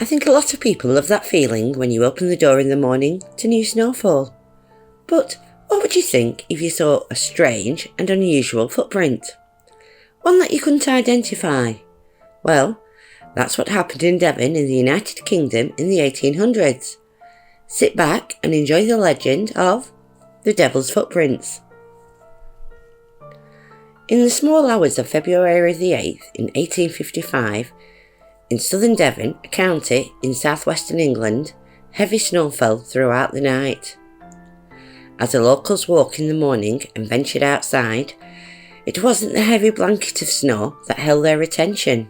I think a lot of people love that feeling when you open the door in the morning to new snowfall. But what would you think if you saw a strange and unusual footprint? One that you couldn't identify? Well, that's what happened in Devon in the United Kingdom in the 1800s. Sit back and enjoy the legend of the Devil's Footprints. In the small hours of February the 8th in 1855, in southern Devon, a county in southwestern England, heavy snow fell throughout the night. As the locals woke in the morning and ventured outside, it wasn't the heavy blanket of snow that held their attention.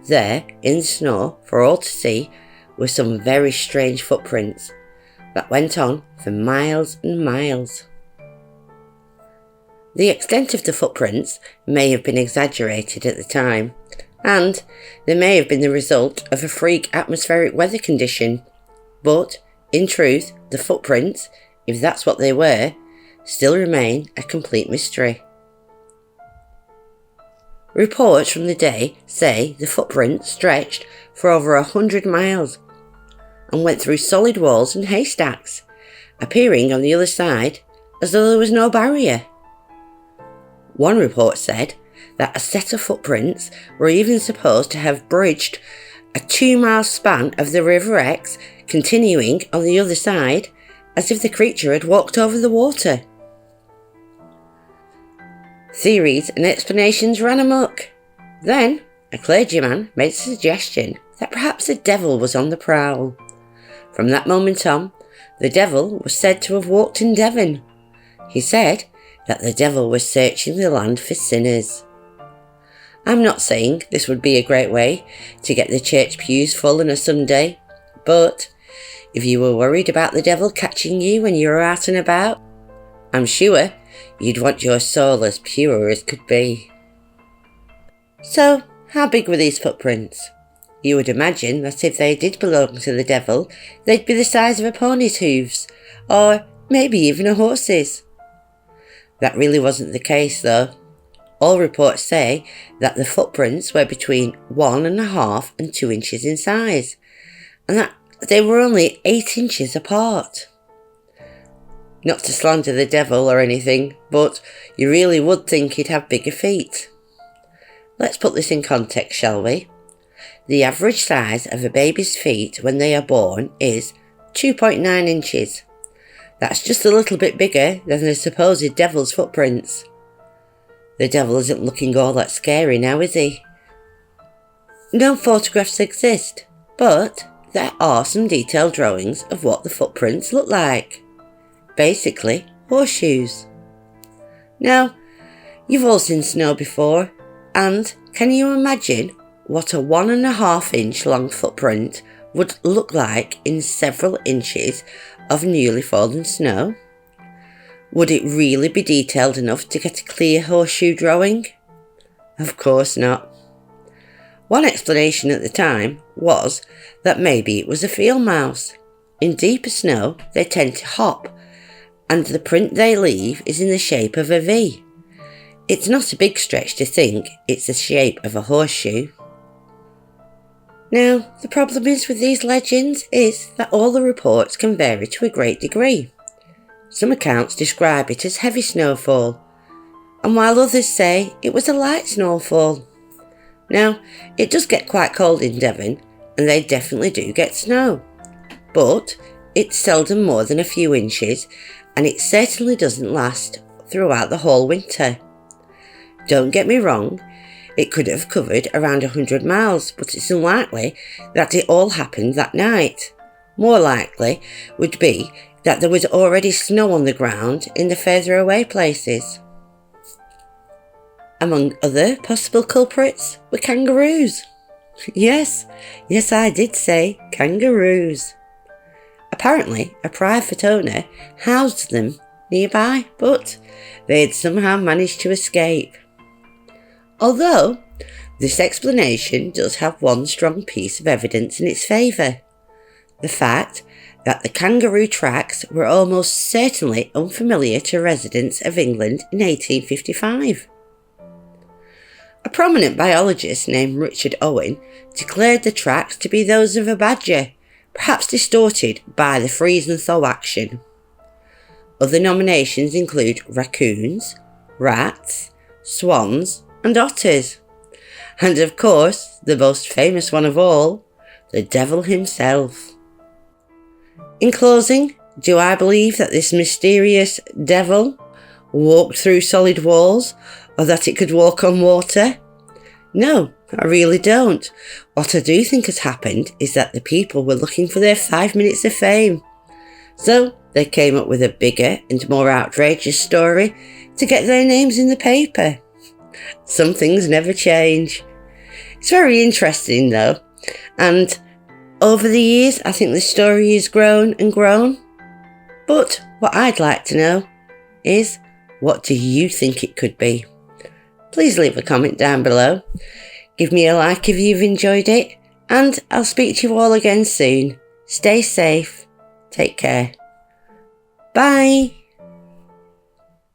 There, in the snow, for all to see, were some very strange footprints that went on for miles and miles. The extent of the footprints may have been exaggerated at the time, and they may have been the result of a freak atmospheric weather condition, but in truth, the footprints, if that's what they were, still remain a complete mystery. Reports from the day say the footprints stretched for over 100 miles and went through solid walls and haystacks, appearing on the other side as though there was no barrier. One report said that a set of footprints were even supposed to have bridged a 2-mile span of the River Exe, continuing on the other side as if the creature had walked over the water. Theories and explanations ran amok. Then, a clergyman made a suggestion that perhaps the devil was on the prowl. From that moment on, the devil was said to have walked in Devon. He said that the devil was searching the land for sinners. I'm not saying this would be a great way to get the church pews full on a Sunday, but if you were worried about the devil catching you when you were out and about, I'm sure you'd want your soul as pure as could be. So, how big were these footprints? You would imagine that if they did belong to the devil, they'd be the size of a pony's hooves, or maybe even a horse's. That really wasn't the case though. All reports say that the footprints were between 1.5 and 2 inches in size, and that they were only 8 inches apart. Not to slander the devil or anything, but you really would think he'd have bigger feet. Let's put this in context, shall we? The average size of a baby's feet when they are born is 2.9 inches. That's just a little bit bigger than the supposed devil's footprints. The devil isn't looking all that scary now, is he? No photographs exist, but there are some detailed drawings of what the footprints look like. Basically, horseshoes. Now, you've all seen snow before, and can you imagine what a 1.5 inch long footprint would look like in several inches of newly fallen snow? Would it really be detailed enough to get a clear horseshoe drawing? Of course not. One explanation at the time was that maybe it was a field mouse. In deeper snow, they tend to hop, and the print they leave is in the shape of a V. It's not a big stretch to think it's the shape of a horseshoe. Now, the problem is with these legends is that all the reports can vary to a great degree. Some accounts describe it as heavy snowfall, and while others say it was a light snowfall. Now, it does get quite cold in Devon, and they definitely do get snow, but it's seldom more than a few inches, and it certainly doesn't last throughout the whole winter. Don't get me wrong, it could have covered around 100 miles, but it's unlikely that it all happened that night. More likely would be that there was already snow on the ground in the further away places. Among other possible culprits were kangaroos. Yes, I did say kangaroos. Apparently, a private owner housed them nearby, but they had somehow managed to escape. Although, this explanation does have one strong piece of evidence in its favour. The fact that the kangaroo tracks were almost certainly unfamiliar to residents of England in 1855. A prominent biologist named Richard Owen declared the tracks to be those of a badger, perhaps distorted by the freeze and thaw action. Other nominations include raccoons, rats, swans and otters. And of course, the most famous one of all, the devil himself. In closing, do I believe that this mysterious devil walked through solid walls, or that it could walk on water? No, I really don't. What I do think has happened is that the people were looking for their 5 minutes of fame. So they came up with a bigger and more outrageous story to get their names in the paper. Some things never change. It's very interesting though, and over the years I think the story has grown and grown. But what I'd like to know is, what do you think it could be? Please leave a comment down below. Give me a like if you've enjoyed it, and I'll speak to you all again soon. Stay safe. Take care. Bye.